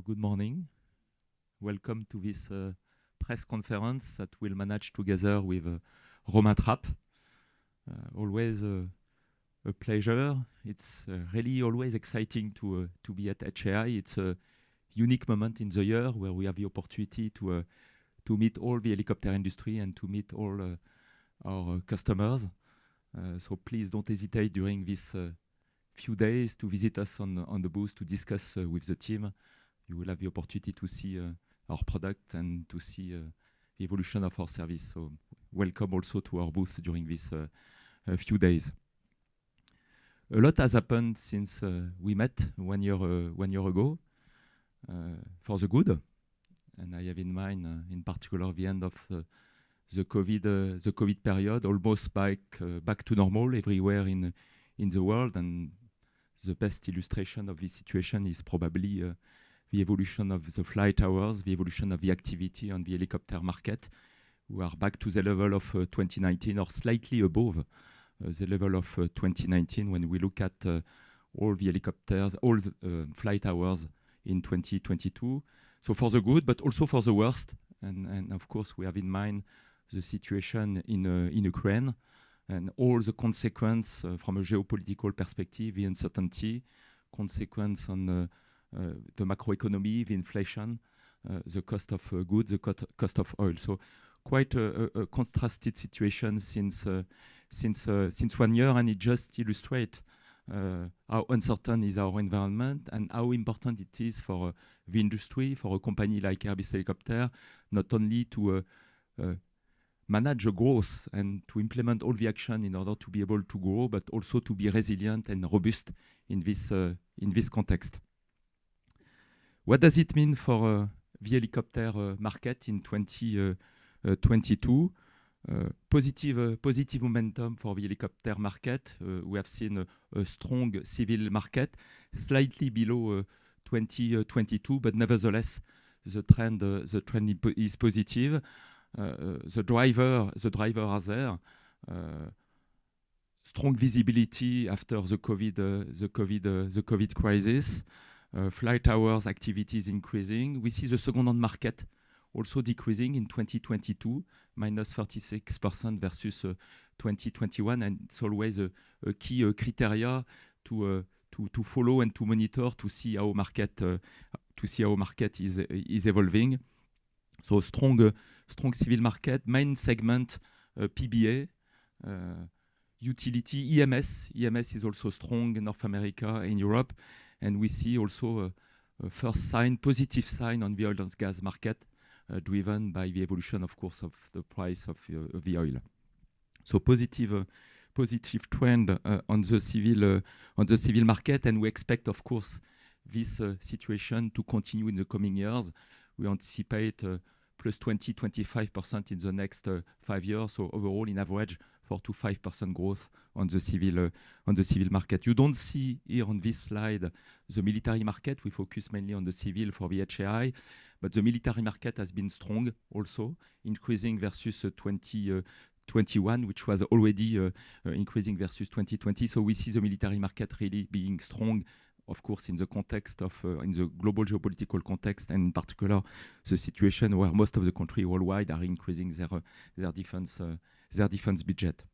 good morning. Welcome to this press conference that we'll manage together with Romain Trapp. Always a pleasure. It's really always exciting to be at HAI. It's a unique moment in the year where we have the opportunity to meet all the helicopter industry and to meet all our customers. So please don't hesitate during this few days to visit us on the booth to discuss with the team. You will have the opportunity to see our product and to see the evolution of our service. So welcome also to our booth during this few days. A lot has happened since we met one year ago, for the good. And I have in mind, in particular, the end of the COVID period, almost back to normal everywhere in the world. And the best illustration of this situation is probably the evolution of the flight hours, the evolution of the activity on the helicopter market. We are back to the level of 2019 or slightly above the level of 2019 when we look at all the helicopters, all the flight hours in 2022. So for the good, but also for the worst. And of course, we have in mind the situation in Ukraine and all the consequence from a geopolitical perspective, the uncertainty, consequence on the macroeconomy, the inflation, the cost of goods, the cost of oil. So quite a contrasted situation since 1 year, and it just illustrates how uncertain is our environment and how important it is for the industry, for a company like Airbus Helicopter, not only to manage the growth and to implement all the action in order to be able to grow, but also to be resilient and robust in this context. What does it mean for the helicopter market in 2022? Positive momentum for the helicopter market. We have seen a strong civil market, slightly below 2022, but nevertheless, the trend is positive. The driver are there. Strong visibility after the COVID crisis. Flight hours activities increasing. We see the second-hand market also decreasing in 2022, minus 36% versus 2021, and it's always a key criteria to follow and to monitor to see how market is evolving. So strong civil market, main segment PBA, utility, EMS. EMS is also strong in North America, in Europe, and we see also a first sign, positive sign on the oil and gas market, driven by the evolution, of course, of the price of the oil. So positive trend on the civil market, and we expect, of course, this situation to continue in the coming years. We anticipate plus 20-25% in the next 5 years. So overall, in average, 4 to 5% growth on the civil market. You don't see here on this slide the military market. We focus mainly on the civil for the HAI, but the military market has been strong also, increasing versus 2021, which was already increasing versus 2020. So we see the military market really being strong, of course, in the context of in the global geopolitical context, and in particular the situation where most of the countries worldwide are increasing their defense budget.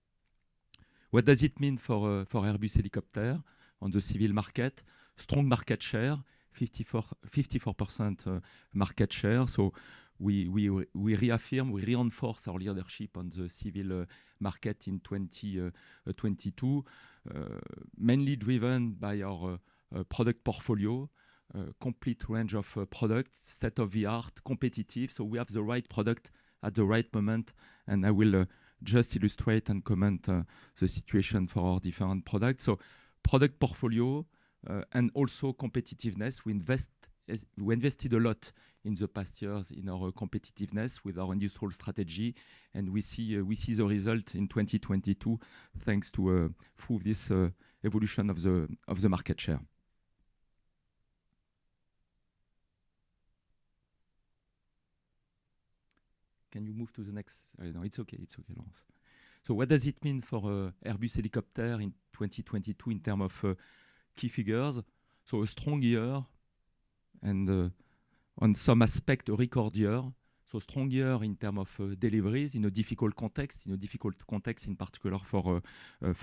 What does it mean for Airbus Helicopter on the civil market? Strong market share, 54% market share. So we reaffirm, we reinforce our leadership on the civil market in 2022, mainly driven by our product portfolio, complete range of products, state-of-the-art, competitive. So we have the right product at the right moment, and I will just illustrate and comment the situation for our different products. So product portfolio and also competitiveness. We invested a lot in the past years in our competitiveness with our industrial strategy, and we see the result in 2022 thanks to through this evolution of the market share. Can you move to the next? No, it's okay, Laurence. So what does it mean for Airbus Helicopter in 2022 in terms of key figures? So a strong year and on some aspect a record year, so strong year in terms of deliveries in a difficult context, in particular for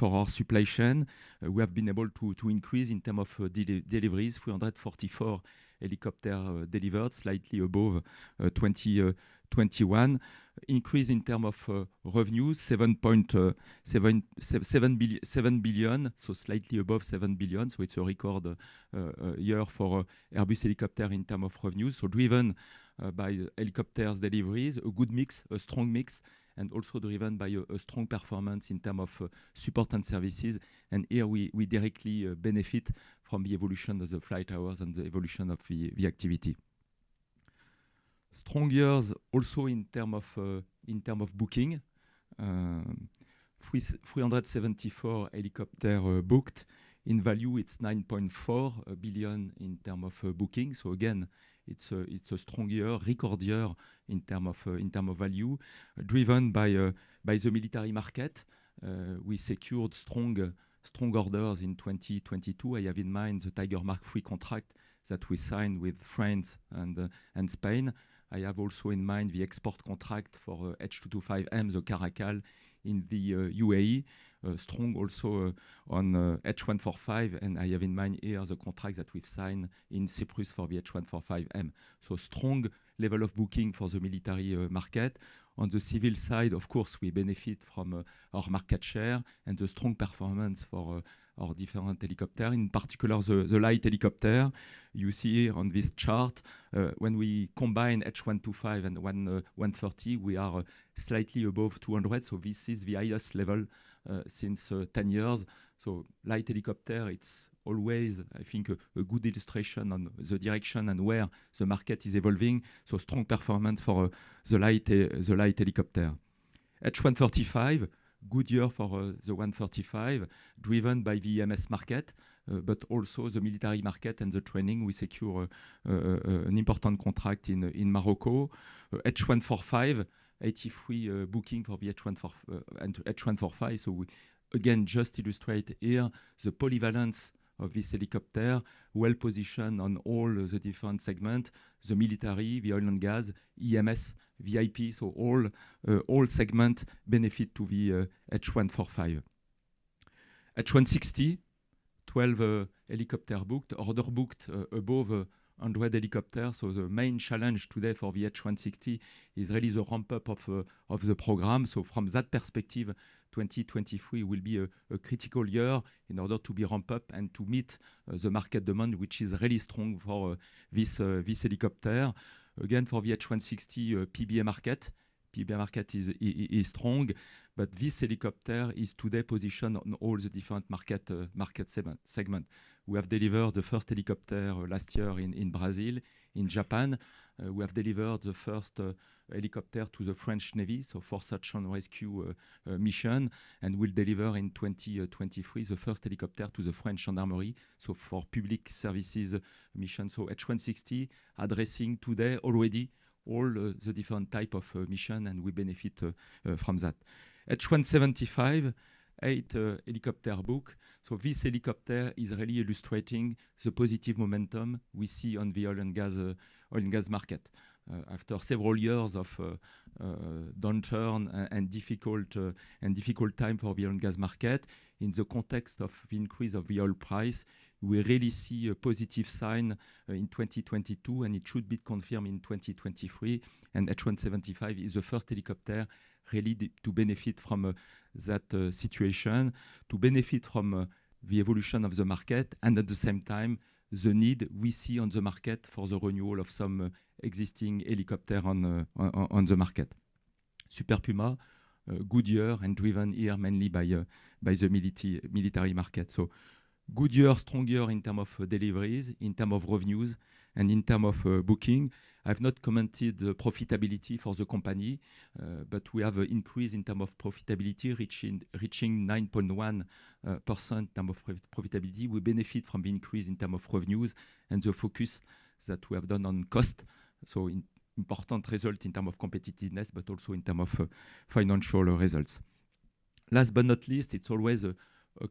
our supply chain. We have been able to increase in terms of deliveries, 344 helicopters delivered, slightly above 2021. Increase in terms of revenues, 7 billion, so slightly above 7 billion. So it's a record year for Airbus Helicopters in terms of revenues. So driven by helicopters deliveries, a good mix, a strong mix, and also driven by a strong performance in terms of support and services. And here we directly benefit from the evolution of the flight hours and the evolution of the activity. Strong years also in terms of booking. 374 helicopters booked. In value, it's 9.4 billion in terms of booking. So again, it's a strong year, record year in terms of value, driven by the military market. We secured strong orders in 2022. I have in mind the Tiger Mark III contract that we signed with France and Spain. I have also in mind the export contract for H225M, the Caracal, in the UAE. Strong also on H145, and I have in mind here the contract that we've signed in Cyprus for the H145M. So strong level of booking for the military market. On the civil side, of course, we benefit from our market share and the strong performance for our different helicopters, in particular the light helicopter. You see here on this chart, when we combine H125 and 130, we are slightly above 200. So this is the highest level since 10 years. So light helicopter, it's always, I think, a good illustration on the direction and where the market is evolving. So strong performance for the light helicopter. H135, good year for the 135, driven by the EMS market, but also the military market and the training. We secure an important contract in Morocco. H145, 83 booking for the H145. So we again just illustrate here the polyvalence of this helicopter, well positioned on all the different segments, the military, the oil and gas, EMS, VIP, so all segments benefit to the H145. H160, 12 helicopter booked, order booked above 100 helicopters. So the main challenge today for the H160 is really the ramp up of the program. So from that perspective, 2023 will be a critical year in order to be ramped up and to meet the market demand, which is really strong for this helicopter. Again, for the H160 PBA market is strong, but this helicopter is today positioned on all the different market segment. We have delivered the first helicopter last year in Brazil, in Japan. We have delivered the first helicopter to the French Navy, so for search and rescue mission, and we'll deliver in 2023 the first helicopter to the French Gendarmerie, so for public services mission. So H160 addressing today already all the different type of mission, and we benefit from that. H175, 8 helicopter book. So this helicopter is really illustrating the positive momentum we see on the oil and gas market. After several years of downturn and difficult time for the oil and gas market, in the context of the increase of the oil price, we really see a positive sign in 2022, and it should be confirmed in 2023. And H175 is the first helicopter really to benefit from that situation, to benefit from the evolution of the market, and at the same time, the need we see on the market for the renewal of some existing helicopter on the market. Super Puma, good year and driven here mainly by the military market. So good year, strong year in terms of deliveries, in terms of revenues, and in terms of booking. I've not commented the profitability for the company, but we have an increase in terms of profitability, reaching 9.1% in terms of profitability. We benefit from the increase in terms of revenues and the focus that we have done on cost. So important result in terms of competitiveness, but also in terms of financial results. Last but not least, it's always a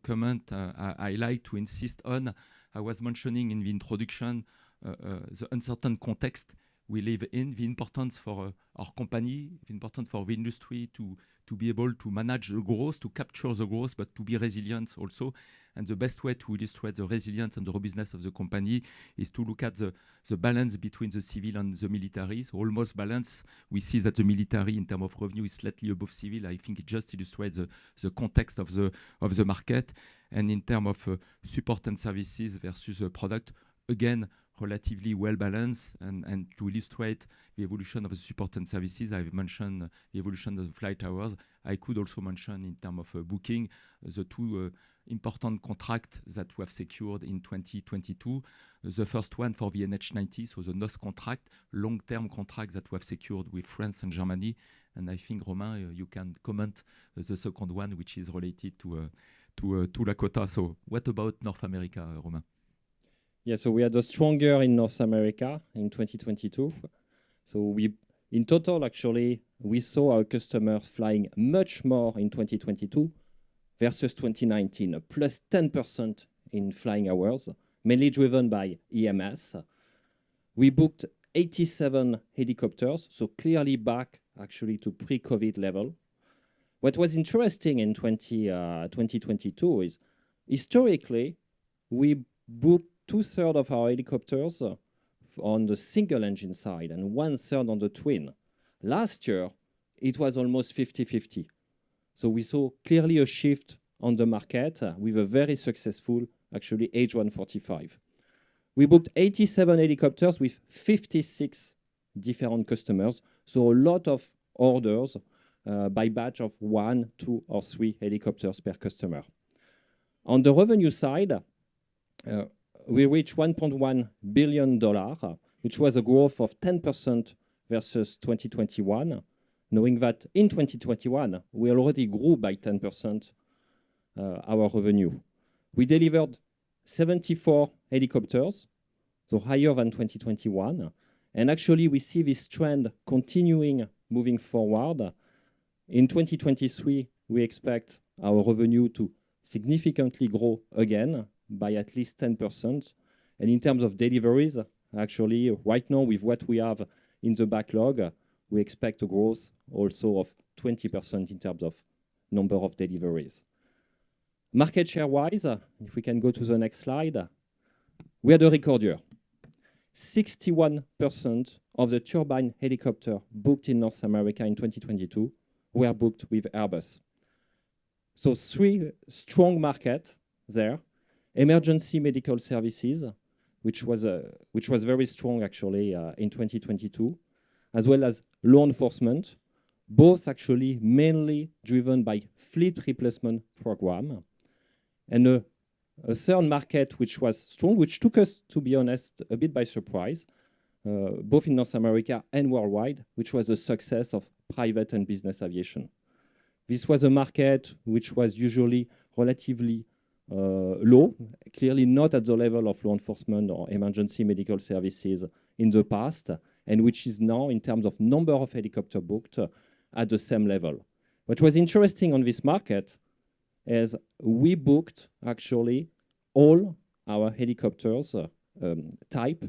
comment I like to insist on. I was mentioning in the introduction the uncertain context we live in, the importance for our company, the importance for the industry to be able to manage the growth, to capture the growth, but to be resilient also. And the best way to illustrate the resilience and the robustness of the company is to look at the balance between the civil and the military. So almost balance. We see that the military, in terms of revenue, is slightly above civil. I think it just illustrates the context of the market. And in terms of support and services versus product, again, relatively well balanced. And to illustrate the evolution of the support and services, I've mentioned the evolution of the flight hours. I could also mention in terms of booking the two important contracts that we have secured in 2022. The first one for the NH90, so the NOS contract, long-term contract that we have secured with France and Germany. And I think, Romain, you can comment the second one, which is related to Lakota. So what about North America, Romain? Yeah, so we had a strong year in North America in 2022. So in total, actually, we saw our customers flying much more in 2022 versus 2019, plus 10% in flying hours, mainly driven by EMS. We booked 87 helicopters, so clearly back actually to pre-COVID level. What was interesting in 2022 is historically, we booked 2/3 of our helicopters on the single engine side and 1/3 on the twin. Last year, it was almost 50-50. So we saw clearly a shift on the market with a very successful, actually, H145. We booked 87 helicopters with 56 different customers, so a lot of orders by batch of 1, 2, or 3 helicopters per customer. On the revenue side, we reached $1.1 billion, which was a growth of 10% versus 2021, knowing that in 2021, we already grew by 10% our revenue. We delivered 74 helicopters, so higher than 2021. And actually, we see this trend continuing moving forward. In 2023, we expect our revenue to significantly grow again by at least 10%. And in terms of deliveries, actually, right now, with what we have in the backlog, we expect a growth also of 20% in terms of number of deliveries. Market share-wise, if we can go to the next slide, we had a record year. 61% of the turbine helicopter booked in North America in 2022 were booked with Airbus. So 3 strong markets there. Emergency medical services, which was very strong actually in 2022, as well as law enforcement, both actually mainly driven by fleet replacement program. And a third market which was strong, which took us, to be honest, a bit by surprise, both in North America and worldwide, which was the success of private and business aviation. This was a market which was usually relatively low, clearly not at the level of law enforcement or emergency medical services in the past, and which is now, in terms of number of helicopters booked, at the same level. What was interesting on this market is we booked actually all our helicopters type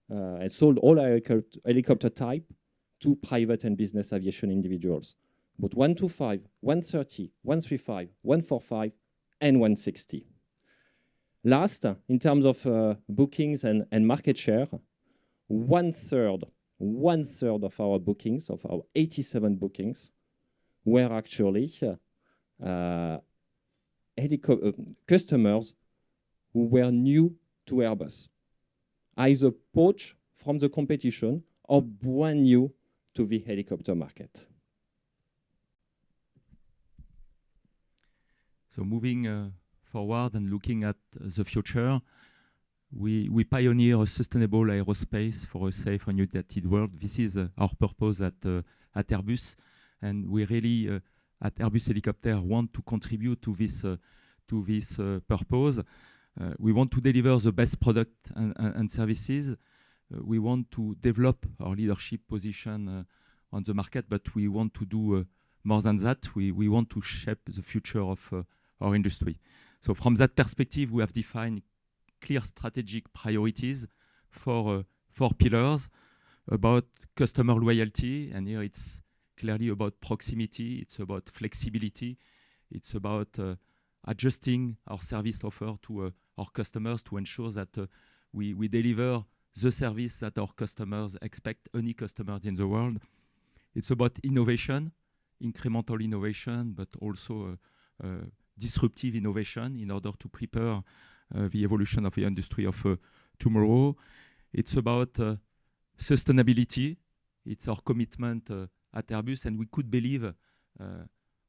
and sold all our helicopter type to private and business aviation individuals. But 125, 130, 135, 145, and 160. Last, in terms of bookings and market share, one-third of our bookings, of our 87 bookings, were actually customers who were new to Airbus, either poached from the competition or brand new to the helicopter market. So moving forward and looking at the future, we pioneer a sustainable aerospace for a safe and united world. This is our purpose at Airbus, and we really at Airbus Helicopter want to contribute to this purpose. We want to deliver the best product and services. We want to develop our leadership position on the market, but we want to do more than that. We want to shape the future of our industry. So from that perspective, we have defined clear strategic priorities for 4 pillars. about customer loyalty, and here it's clearly about proximity, it's about flexibility, it's about adjusting our service offer to our customers to ensure that we deliver the service that our customers expect, any customers in the world. It's about innovation, incremental innovation, but also disruptive innovation in order to prepare the evolution of the industry of tomorrow. It's about sustainability. It's our commitment at Airbus, and we could believe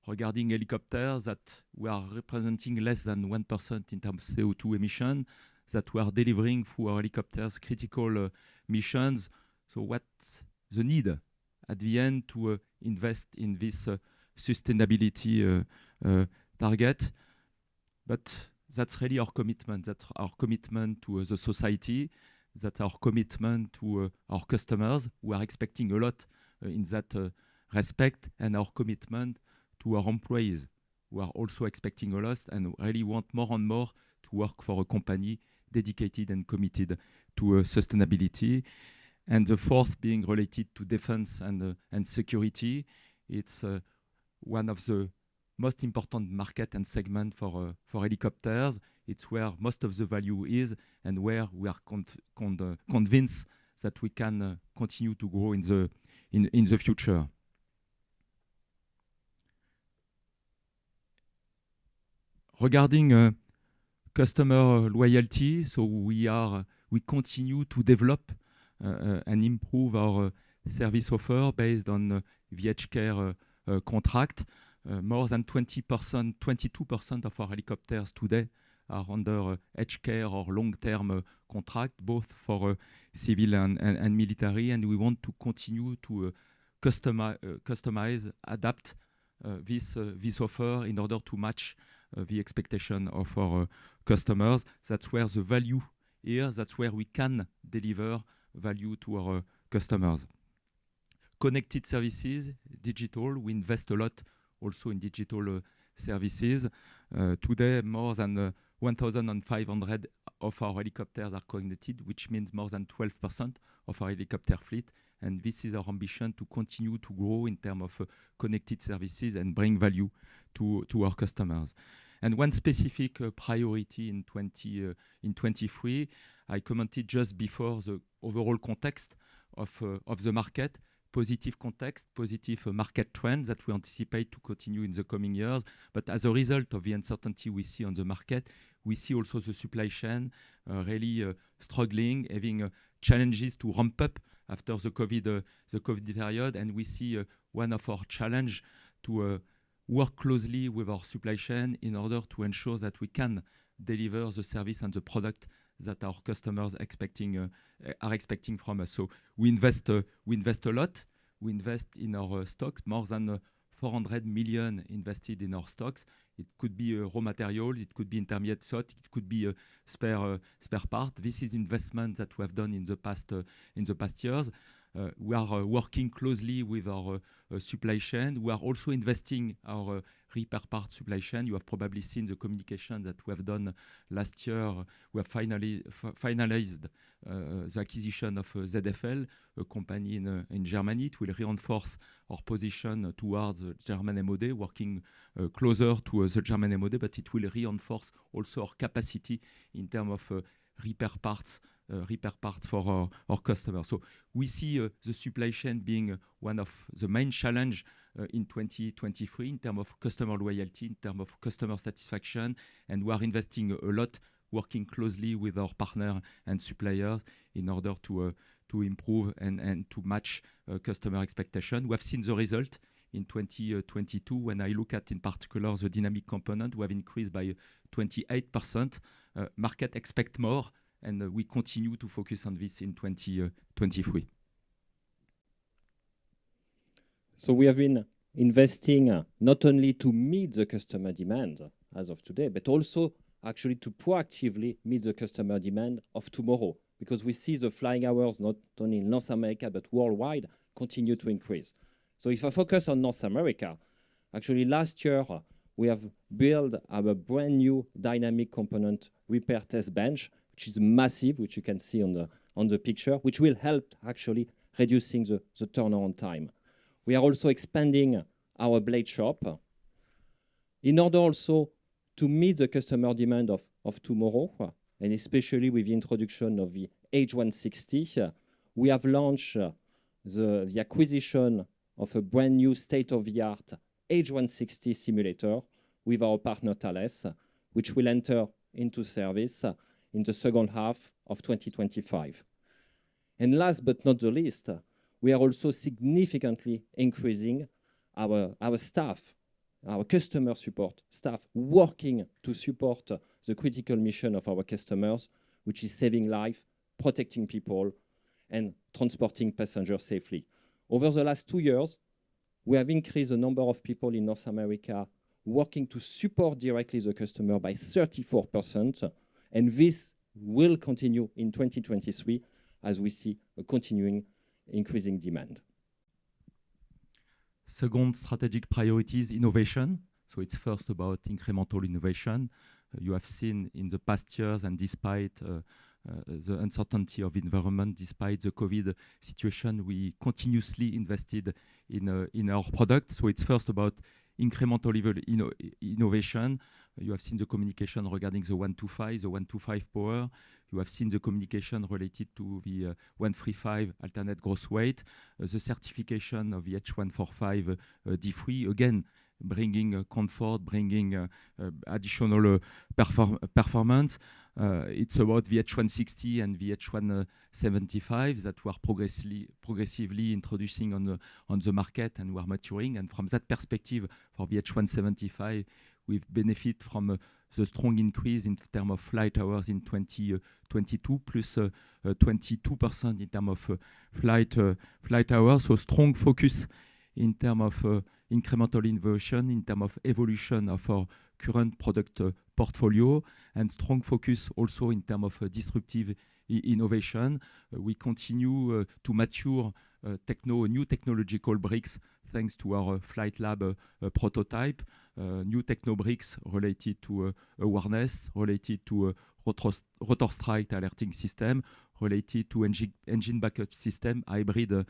regarding helicopters that we are representing less than 1% in terms of CO2 emission, that we are delivering through our helicopters critical missions. So what's the need at the end to invest in this sustainability target? But that's really our commitment. That's our commitment to the society. That's our commitment to our customers who are expecting a lot in that respect, and our commitment to our employees who are also expecting a lot and really want more and more to work for a company dedicated and committed to sustainability. And the fourth being related to defense and security. It's one of the most important market and segment for helicopters. It's where most of the value is and where we are convinced that we can continue to grow in the future. Regarding customer loyalty, so we continue to develop and improve our service offer based on the H-Care contract. More than 20%, 22% of our helicopters today are under H-Care or long-term contract, both for civil and military, and we want to continue to customize, adapt this offer in order to match the expectation of our customers. That's where the value is. That's where we can deliver value to our customers. Connected services, digital. We invest a lot also in digital services. Today, more than 1,500 of our helicopters are connected, which means more than 12% of our helicopter fleet. And this is our ambition to continue to grow in terms of connected services and bring value to our customers. And one specific priority in 23, I commented just before the overall context of the market, positive context, positive market trends that we anticipate to continue in the coming years. But as a result of the uncertainty we see on the market, we see also the supply chain really struggling, having challenges to ramp up after the COVID period. And we see one of our challenge to work closely with our supply chain in order to ensure that we can deliver the service and the product that our customers are expecting from us. So we invest a lot. We invest in our stocks, more than 400 million invested in our stocks. It could be raw materials, it could be intermediate salt, it could be spare part. This is investment that we have done in the past years. We are working closely with our supply chain. We are also investing our repair part supply chain. You have probably seen the communication that we have done last year. We have finalized the acquisition of ZFL, a company in Germany. It will reinforce our position towards the German MOD, working closer to the German MOD, but it will reinforce also our capacity in terms of repair parts for our customers. So we see the supply chain being one of the main challenge in 2023 in terms of customer loyalty, in terms of customer satisfaction, and we are investing a lot, working closely with our partner and suppliers in order to improve and to match customer expectation. We have seen the result in 2022. When I look at, in particular, the dynamic component, we have increased by 28%. Market expect more, and we continue to focus on this in 2023. So we have been investing not only to meet the customer demand as of today, but also actually to proactively meet the customer demand of tomorrow, because we see the flying hours not only in North America but worldwide continue to increase. So if I focus on North America, actually last year we have built our brand new dynamic component repair test bench, which is massive, which you can see on the picture, which will help actually reducing the turnaround time. We are also expanding our blade shop in order also to meet the customer demand of tomorrow, and especially with the introduction of the H160. We have launched the acquisition of a brand new state-of-the-art H160 simulator with our partner Thales, which will enter into service in the second half of 2025. And last but not the least, we are also significantly increasing our staff, our customer support staff, working to support the critical mission of our customers, which is saving life, protecting people, and transporting passengers safely. Over the last 2 years, we have increased the number of people in North America working to support directly the customer by 34%, and this will continue in 2023 as we see a continuing increasing demand. Second strategic priority is innovation. So it's first about incremental innovation. You have seen in the past years, and despite the uncertainty of environment, despite the COVID situation, we continuously invested in our product. So it's first about incremental innovation. You have seen the communication regarding the 125, the 125 power. You have seen the communication related to the 135 alternate gross weight, the certification of the H145 D3, again, bringing comfort, bringing additional performance. It's about the H160 and the H175 that we are progressively introducing on the market, and we are maturing. And from that perspective, for the H175, we benefit from the strong increase in terms of flight hours in 2022, plus 22% in terms of flight hours. So strong focus in terms of incremental innovation, in terms of evolution of our current product portfolio, and strong focus also in terms of disruptive innovation. We continue to mature new technological bricks thanks to our Flight Lab prototype, new techno bricks related to awareness, related to rotor strike alerting system, related to engine backup system, hybrid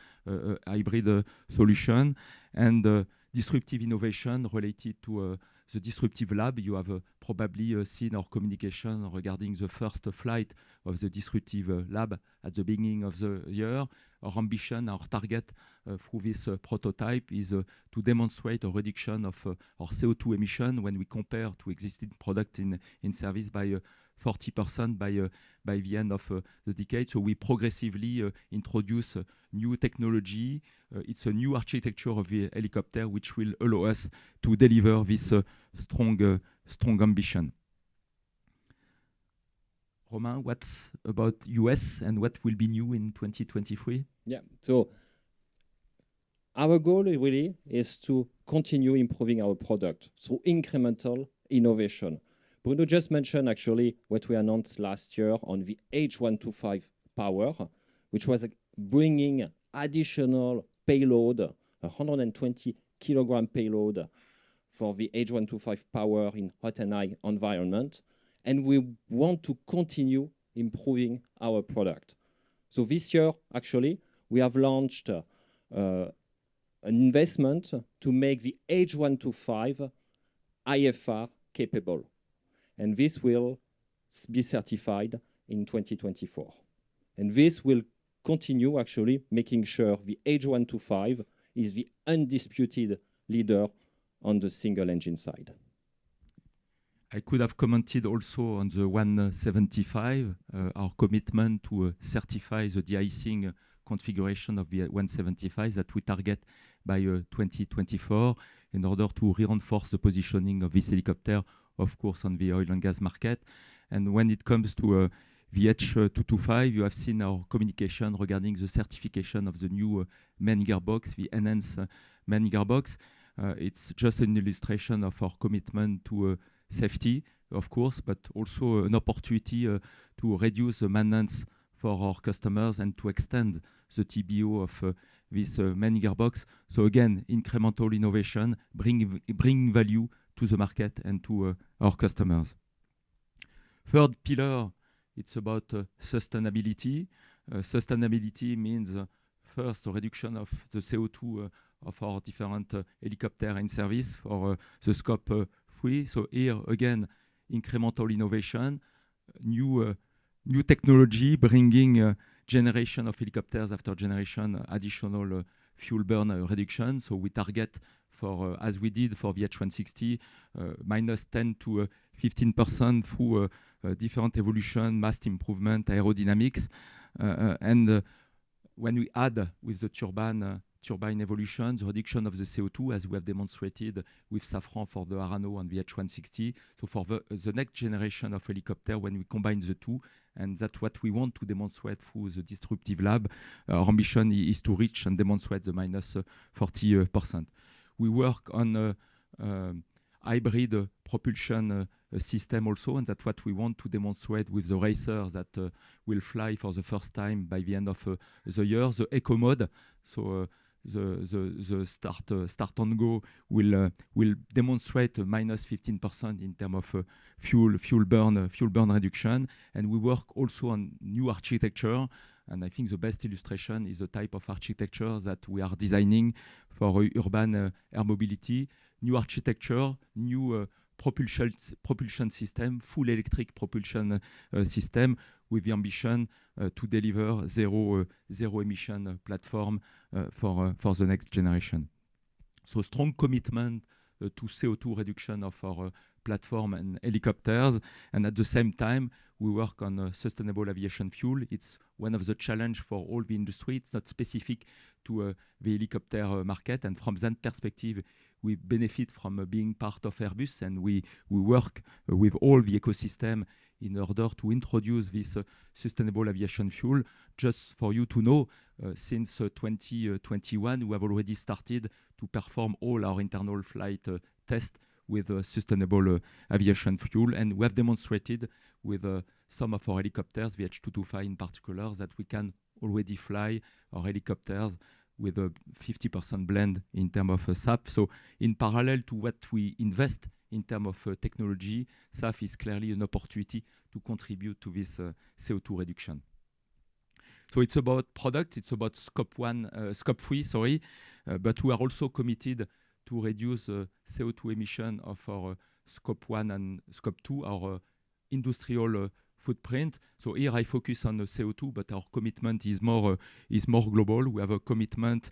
solution, and disruptive innovation related to the Disruptive Lab. You have probably seen our communication regarding the first flight of the Disruptive Lab at the beginning of the year. Our ambition, our target through this prototype is to demonstrate a reduction of our CO2 emission when we compare to existing product in service by 40% by the end of the decade. So we progressively introduce new technology. It's a new architecture of the helicopter which will allow us to deliver this strong ambition. Romain, what's about US and what will be new in 2023? Yeah, so our goal really is to continue improving our product through incremental innovation. Bruno just mentioned actually what we announced last year on the H125 power, which was bringing additional payload, 120 kilogram payload for the H125 power in hot and high environment. And we want to continue improving our product. So this year, actually, we have launched an investment to make the H125 IFR capable. And this will be certified in 2024. And this will continue actually making sure the H125 is the undisputed leader on the single engine side. I could have commented also on the 175, our commitment to certify the de-icing configuration of the 175 that we target by 2024 in order to reinforce the positioning of this helicopter, of course, on the oil and gas market. And when it comes to the H225, you have seen our communication regarding the certification of the new main gearbox, the enhanced main gearbox. It's just an illustration of our commitment to safety, of course, but also an opportunity to reduce the maintenance for our customers and to extend the TBO of this main gearbox. So again, incremental innovation, bring value to the market and to our customers. Third pillar, it's about sustainability. Sustainability means first, a reduction of the CO2 of our different helicopter in service for the scope 3. So here again, incremental innovation, new technology, bringing generation of helicopters after generation, additional fuel burn reduction. So we target for, as we did for the H160, minus 10 to 15% through different evolution, mast improvement, aerodynamics. And when we add with the turbine evolution, the reduction of the CO2, as we have demonstrated with Safran for the Arano and the H160. So for the next generation of helicopter, when we combine the two, and that's what we want to demonstrate through the Disruptive Lab, our ambition is to reach and demonstrate the minus 40%. We work on hybrid propulsion system also, and that's what we want to demonstrate with the Racer that will fly for the first time by the end of the year. The Eco Mode, so the start and go will demonstrate a minus 15% in terms of fuel burn reduction, and we work also on new architecture. And I think the best illustration is the type of architecture that we are designing for urban air mobility. New architecture, new propulsion system, full electric propulsion system, with the ambition to deliver zero emission platform for the next generation. So strong commitment to CO2 reduction of our platform and helicopters, and at the same time we work on sustainable aviation fuel. It's one of the challenge for all the industry. It's not specific to the helicopter market, and from that perspective we benefit from being part of Airbus, and we work with all the ecosystem in order to introduce this sustainable aviation fuel. Just for you to know, since 2021 we have already started to perform all our internal flight tests with sustainable aviation fuel, and we have demonstrated with some of our helicopters, the H225 in particular, that we can already fly our helicopters with a 50% blend in terms of SAF. So in parallel to what we invest in terms of technology, SAF is clearly an opportunity to contribute to this CO2 reduction. So it's about product, it's about scope 3, but we are also committed to reduce CO2 emission of our scope 1 and scope 2, our industrial footprint. So here I focus on the CO2, but our commitment is more global. We have a commitment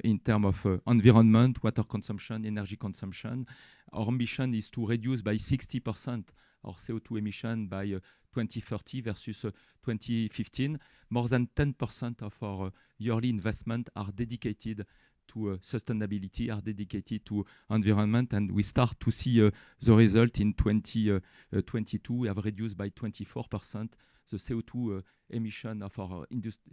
in terms of environment, water consumption, energy consumption. Our ambition is to reduce by 60% our CO2 emission by 2030 versus 2015. More than 10% of our yearly investment are dedicated to sustainability, are dedicated to environment, and we start to see the result in 2022. We have reduced by 24% the CO2 emission of our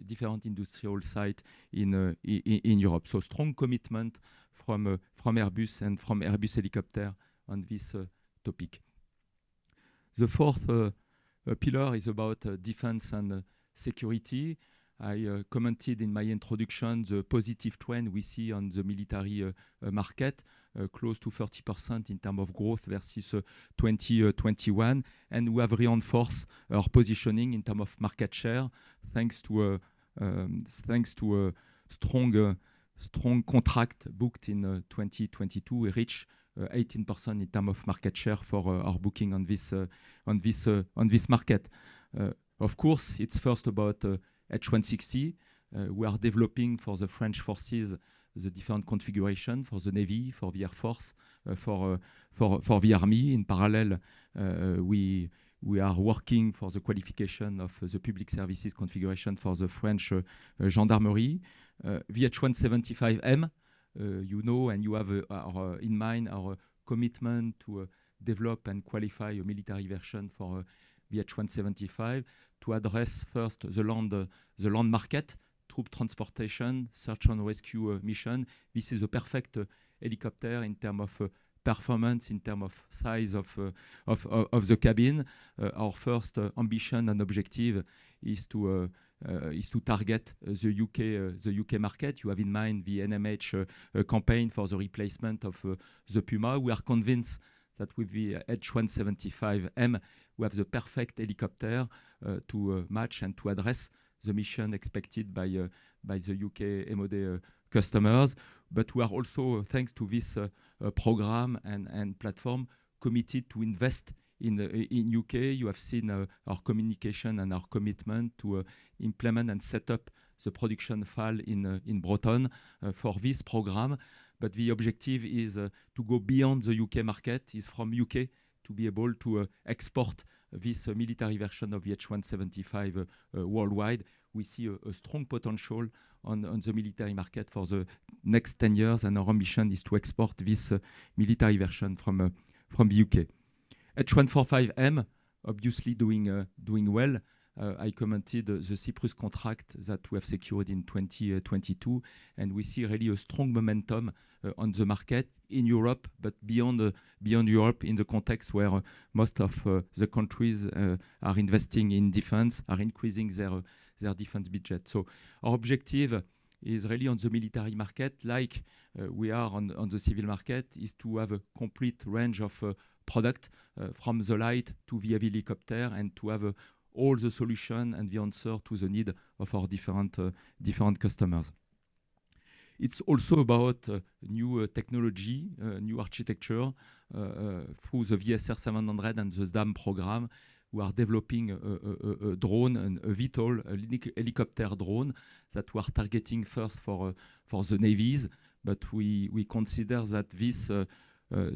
different industrial sites in Europe. So strong commitment from Airbus and from Airbus Helicopter on this topic. The fourth pillar is about defense and security. I commented in my introduction the positive trend we see on the military market, close to 30% in terms of growth versus 2021, and we have reinforced our positioning in terms of market share thanks to a strong contract booked in 2022. We reached 18% in terms of market share for our booking on this market. Of course, it's first about H160. We are developing for the French forces the different configuration for the Navy, for the Air Force, for the Army. In parallel, we are working for the qualification of the public services configuration for the French gendarmerie. The H175M, you know, and you have in mind our commitment to develop and qualify a military version for the H175 to address first the land market, troop transportation, search and rescue mission. This is a perfect helicopter in terms of performance, in terms of size of the cabin. Our first ambition and objective is to target the UK market. You have in mind the NMH campaign for the replacement of the Puma. We are convinced that with the H175M, we have the perfect helicopter to match and to address the mission expected by the UK MOD customers. But we are also, thanks to this program and platform, committed to invest in UK. You have seen our communication and our commitment to implement and set up the production FAL in Broughton for this program. But the objective is to go beyond the UK market, is from UK to be able to export this military version of the H175 worldwide. We see a strong potential on the military market for the next 10 years, and our ambition is to export this military version from the UK. H145M, obviously doing well. I commented the Cyprus contract that we have secured in 2022, and we see really a strong momentum on the market in Europe, but beyond Europe, in the context where most of the countries are investing in defense, are increasing their defense budget. So our objective is really on the military market, like we are on the civil market, is to have a complete range of product from the light to the heavy helicopter, and to have all the solution and the answer to the need of our different customers. It's also about new technology, new architecture through the VSR 700 and the SDAM program. We are developing a drone, a VTOL, a helicopter drone that we are targeting first for the navies, but we consider that this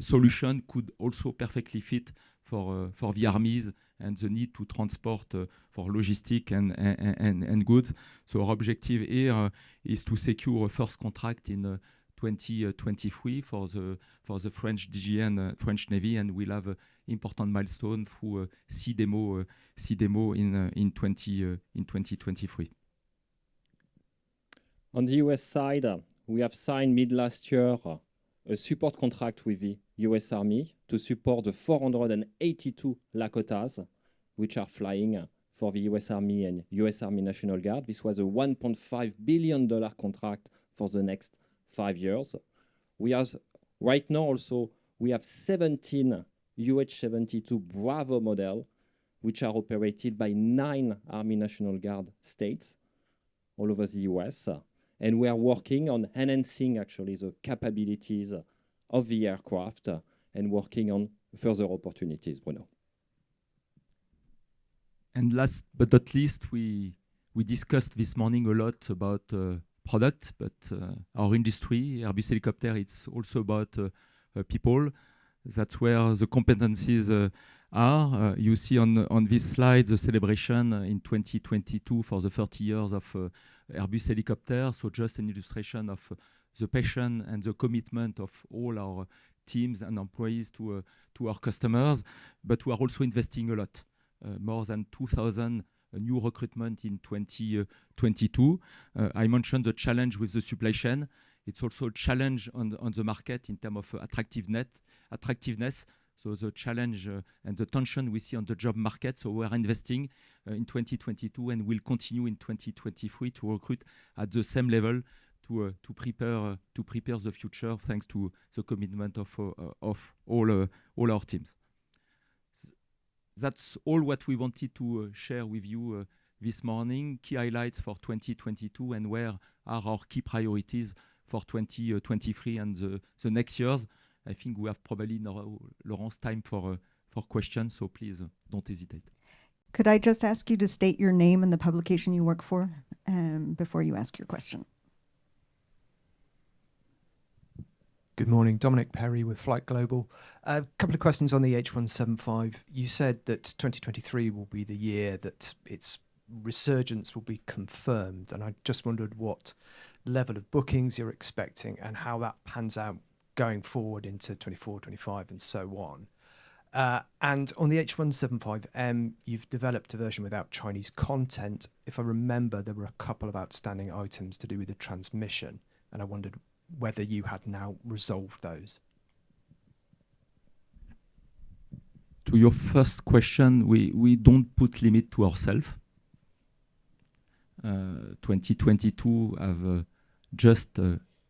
solution could also perfectly fit for the armies and the need to transport for logistic and goods. So our objective here is to secure a first contract in 2023 for the French DGN, French Navy, and we'll have important milestone through sea demo in 2023. On the US side, we have signed mid last year a support contract with the US Army to support the 482 Lakotas, which are flying for the US Army and US Army National Guard. This was a $1.5 billion contract for the next 5 years. We have right now also, we have 17 UH-72 Bravo model, which are operated by 9 Army National Guard states all over the US. And we are working on enhancing actually the capabilities of the aircraft and working on further opportunities, Bruno. And last but not least, we discussed this morning a lot about product, but our industry, Airbus Helicopter, it's also about people. That's where the competencies are. You see on this slide the celebration in 2022 for the 30 years of Airbus Helicopter. So just an illustration of the passion and the commitment of all our teams and employees to our customers. But we are also investing a lot, more than 2,000 new recruitment in 2022. I mentioned the challenge with the supply chain. It's also a challenge on the market in terms of attractiveness. So the challenge and the tension we see on the job market. So we are investing in 2022 and will continue in 2023 to recruit at the same level to prepare the future, thanks to the commitment of all our teams. That's all what we wanted to share with you this morning. Key highlights for 2022 and where are our key priorities for 2023 and the next years. I think we have probably Laurence time for questions, so please don't hesitate. Could I just ask you to state your name and the publication you work for before you ask your question? Good morning, Dominic Perry with Flight Global. A couple of questions on the H175. You said that 2023 will be the year that its resurgence will be confirmed, and I just wondered what level of bookings you're expecting and how that pans out going forward into 24, 25 and so on. And on the H175M, you've developed a version without Chinese content. If I remember, there were a couple of outstanding items to do with the transmission, and I wondered whether you had now resolved those. To your first question, we don't put limit to ourselves. 2022 have just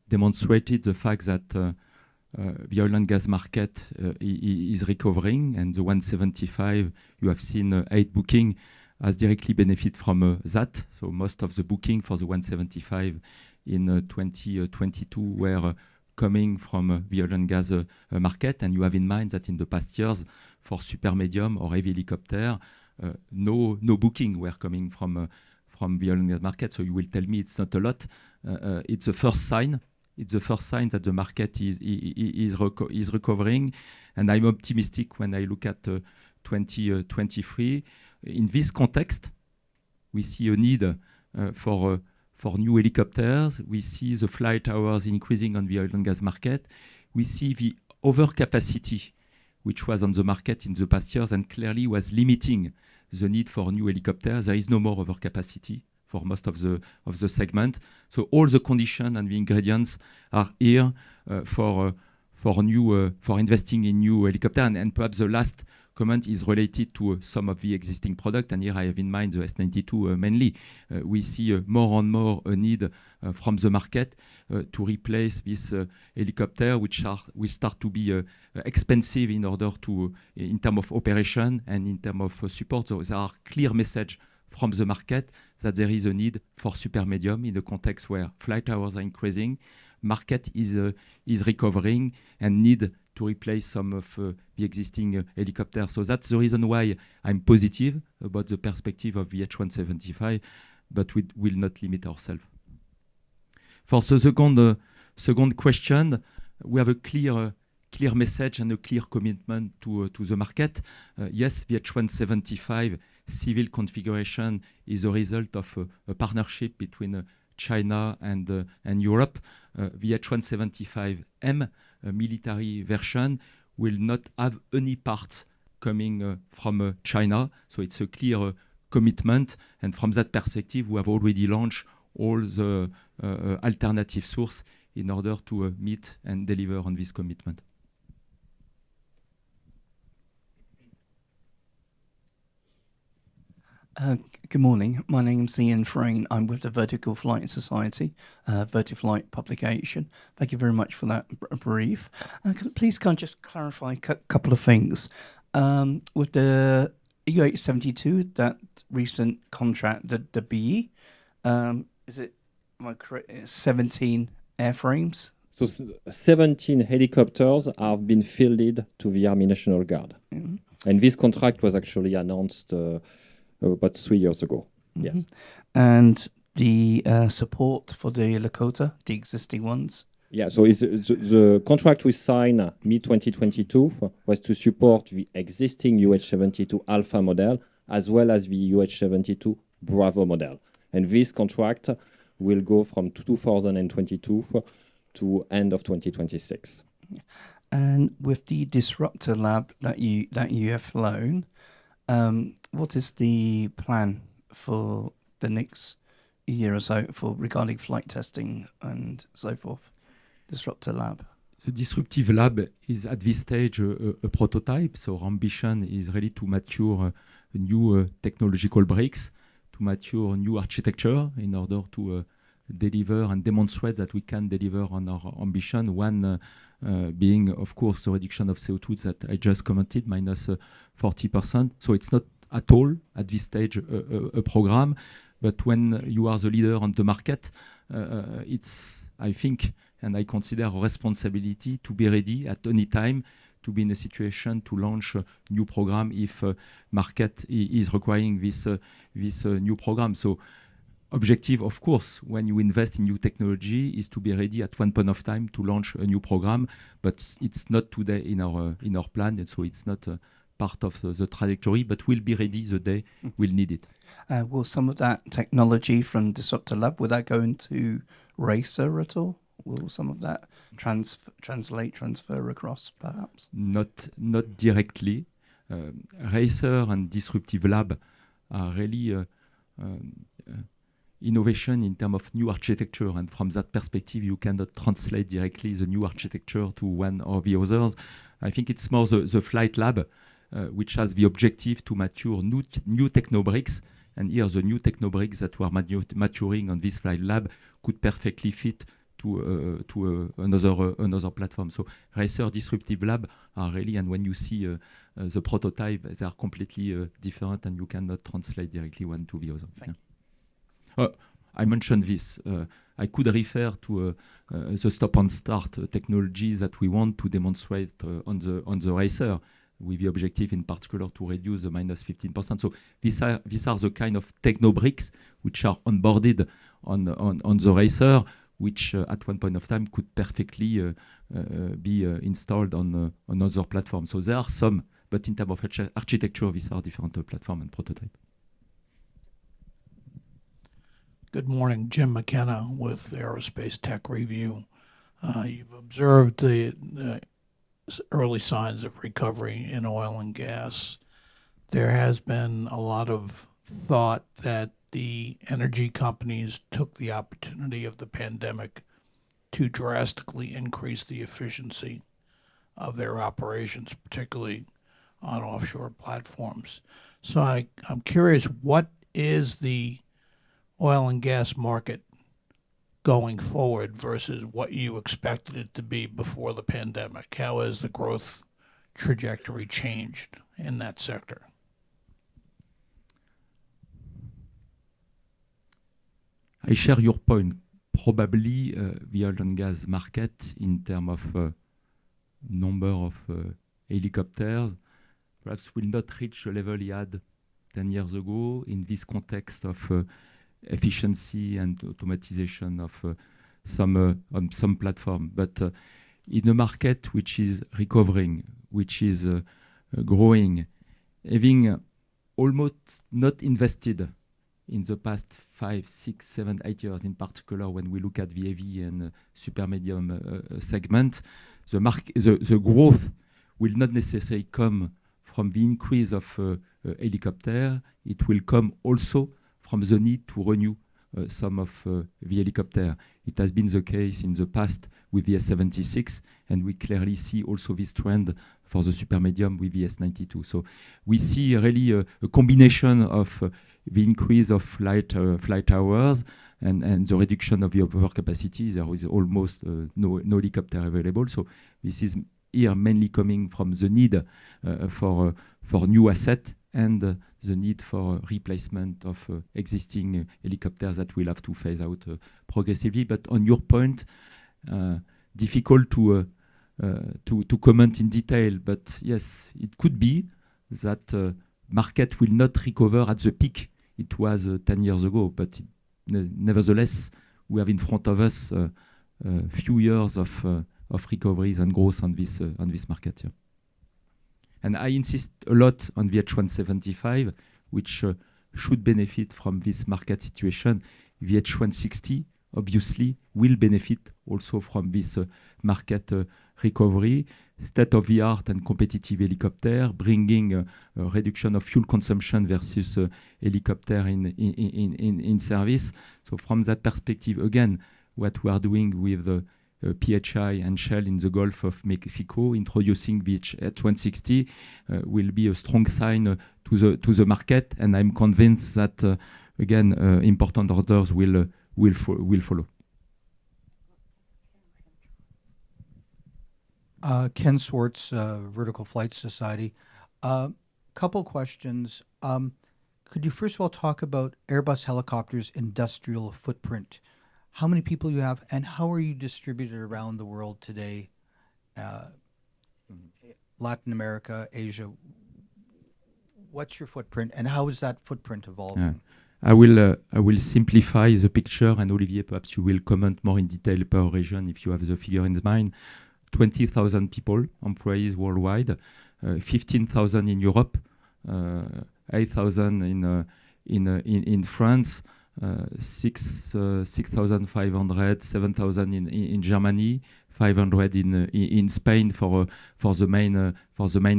demonstrated the fact that the oil and gas market is recovering, and the 175 you have seen 8 booking has directly benefit from that. So most of the booking for the 175 in 2022 were coming from the oil and gas market. And you have in mind that in the past years, for super medium or heavy helicopter, no booking were coming from the oil and gas market. So you will tell me it's not a lot. It's the first sign. It's the first sign that the market is recovering. And I'm optimistic when I look at 2023. In this context, we see a need for new helicopters. We see the flight hours increasing on the oil and gas market. We see the overcapacity, which was on the market in the past years and clearly was limiting the need for new helicopters. There is no more overcapacity for most of the segment. So all the conditions and the ingredients are here for investing in new helicopters. And perhaps the last comment is related to some of the existing products. And here I have in mind the S92 mainly. We see more and more a need from the market to replace this helicopter, which will start to be expensive in terms of operation and in terms of support. So there are clear messages from the market that there is a need for super medium in a context where flight hours are increasing, market is recovering, and need to replace some of the existing helicopters. So that's the reason why I'm positive about the perspective of the H175, but we will not limit ourselves. For the second question, we have a clear message and a clear commitment to the market. Yes, the H175 civil configuration is a result of a partnership between China and Europe. The H175M military version will not have any parts coming from China. So it's a clear commitment. And from that perspective, we have already launched all the alternative source in order to meet and deliver on this commitment. Good morning. My name's Ian Frayne. I'm with the Vertical Flight Society, Vertiflight publication. Thank you very much for that brief. Please can I just clarify a couple of things? With the UH-72, that recent contract, the BE, is it, am I correct, 17 airframes? So 17 helicopters have been fielded to the Army National Guard. Mm-hmm. And this contract was actually announced about 3 years ago. Mm-hmm. Yes. And the support for the Lakota, the existing ones? Yeah, so the contract we signed mid-2022 was to support the existing UH-72 Alpha model as well as the UH-72 Bravo model. And this contract will go from 2022 to end of 2026. And with the Disruptor Lab that you have flown, what is the plan for the next year or so regarding flight testing and so forth? Disruptor Lab. The Disruptive Lab is at this stage a prototype. So our ambition is really to mature new technological bricks, to mature new architecture in order to deliver and demonstrate that we can deliver on our ambition. One being, of course, the reduction of CO2 that I just commented, minus 40%. So it's not at all at this stage a program, but when you are the leader on the market, it's, I think, and I consider a responsibility to be ready at any time to be in a situation to launch a new program if market is requiring this new program. So objective, of course, when you invest in new technology is to be ready at one point of time to launch a new program, but it's not today in our plan, and so it's not part of the trajectory, but we'll be ready the day we'll need it. Will some of that technology from Disruptor Lab, will that go into Racer at all? Will some of that transfer across, perhaps? Not directly. Racer and Disruptive Lab are really innovation in terms of new architecture, and from that perspective, you cannot translate directly the new architecture to one or the others. I think it's more the Flight Lab, which has the objective to mature new technobricks, and here the new technobricks that were maturing on this Flight Lab could perfectly fit to another platform. So Racer, Disruptive Lab are really, and when you see the prototype, they are completely different, and you cannot translate directly one to the other. Yeah. I mentioned this. I could refer to the stop and start technology that we want to demonstrate on the racer, with the objective in particular to reduce the minus 15%. So these are the kind of techno bricks which are onboarded on the racer, which at one point of time could perfectly be installed on another platform. So there are some, but in terms of architecture, these are different platform and prototype. Good morning, Jim McKenna with Aerospace Tech Review. You've observed the early signs of recovery in oil and gas. There has been a lot of thought that the energy companies took the opportunity of the pandemic to drastically increase the efficiency of their operations, particularly on offshore platforms. So I'm curious, what is the oil and gas market going forward versus what you expected it to be before the pandemic? How has the growth trajectory changed in that sector? I share your point. Probably the oil and gas market, in terms of number of helicopters, perhaps will not reach the level he had 10 years ago in this context of efficiency and automatization of on some platform. But in a market which is recovering, which is growing, having almost not invested in the past 5, 6, 7, 8 years, in particular when we look at the heavy and super medium segment, the growth will not necessarily come from the increase of helicopter. It will come also from the need to renew some of the helicopter. It has been the case in the past with the S-76, and we clearly see also this trend for the super medium with the S-92. So we see really a combination of the increase of flight hours and the reduction of the overcapacity. There is almost no helicopter available. So this is here mainly coming from the need for new asset and the need for replacement of existing helicopters that we'll have to phase out progressively. But on your point, difficult to comment in detail. But yes, it could be that market will not recover at the peak it was 10 years ago. But nevertheless, we have in front of us a few years of recoveries and growth on this market. Yeah. And I insist a lot on the H175, which should benefit from this market situation. The H160, obviously, will benefit also from this market recovery. State-of-the-art and competitive helicopter, bringing a reduction of fuel consumption versus helicopter in service. So from that perspective, again, what we are doing with PHI and Shell in the Gulf of Mexico, introducing the H160 will be a strong sign to the market, and I'm convinced that again important orders will follow. Ken Swartz, Vertical Flight Society. Couple questions. Could you first of all talk about Airbus Helicopters' industrial footprint? How many people you have, and how are you distributed around the world today? Latin America, Asia. What's your footprint, and how is that footprint evolving? I will simplify the picture, and Olivier, perhaps you will comment more in detail per region if you have the figure in mind. 20,000 people, employees worldwide, 15,000 in Europe, 8,000 in France, 6,500, 7,000 in Germany, 500 in Spain for the main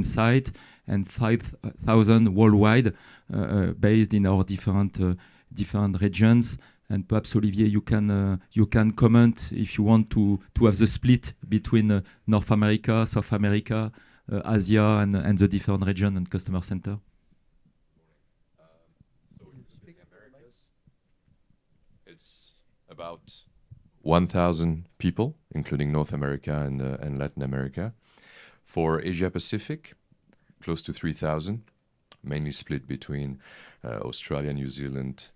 site, and 5,000 worldwide, based in our different regions. And perhaps Olivier, you can comment if you want to have the split between North America, South America, Asia, and the different region and customer center. So in the Americas, it's about 1,000 people, including North America and Latin America. For Asia Pacific, close to 3,000, mainly split between Australia, New Zealand,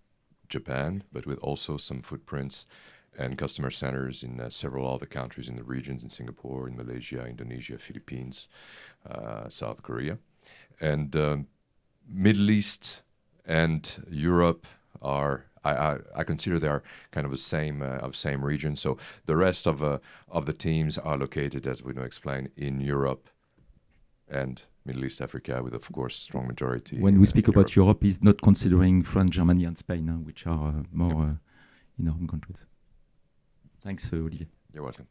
Japan, but with also some footprints and customer centers in several other countries in the regions, in Singapore, in Malaysia, Indonesia, Philippines, South Korea. And Middle East and Europe are, I consider they are kind of the same region. So the rest of the teams are located, as we know, explained, in Europe and Middle East, Africa, with of course strong majority. When we speak about Europe, is not considering France, Germany, and Spain, which are more in our home countries. Thanks, Olivier. You're welcome.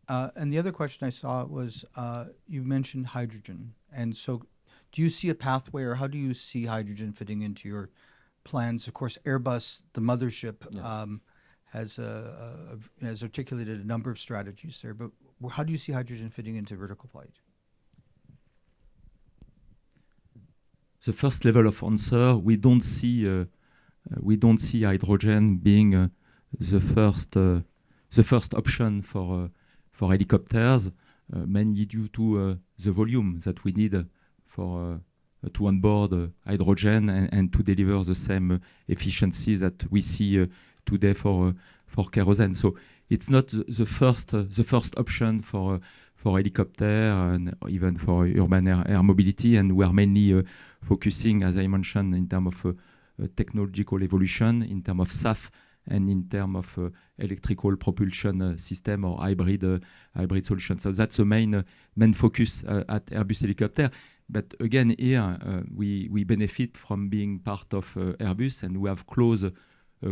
And the other question I saw was you mentioned hydrogen, and so do you see a pathway, or how do you see hydrogen fitting into your plans? Of course, Airbus, the mothership, has articulated a number of strategies there, but how do you see hydrogen fitting into vertical flight? The first level of answer, we don't see hydrogen being the first option for helicopters, mainly due to the volume that we need for to onboard hydrogen and to deliver the same efficiency that we see today for kerosene. So it's not the first option for helicopter and even for urban air mobility, and we are mainly focusing, as I mentioned, in terms of technological evolution, in terms of SAF, and in terms of electrical propulsion system or hybrid solution. So that's the main focus at Airbus Helicopter. But again, here we benefit from being part of Airbus, and we have close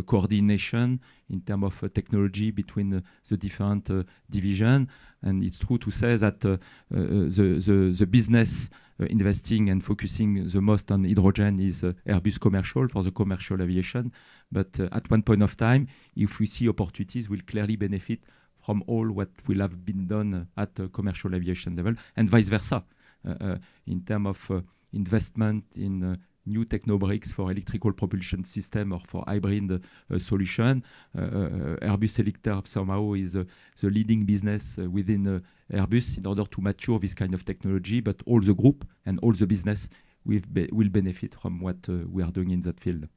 coordination in terms of technology between the different divisions. And it's true to say that the business investing and focusing the most on hydrogen is Airbus Commercial for the commercial aviation. But at one point of time, if we see opportunities, we'll clearly benefit from all what will have been done at commercial aviation level, and vice versa. In terms of investment in new technobricks for electrical propulsion system or for hybrid solution, Airbus Helicopter somehow is the leading business within Airbus in order to mature this kind of technology, but all the group and all the business will benefit from what we are doing in that field.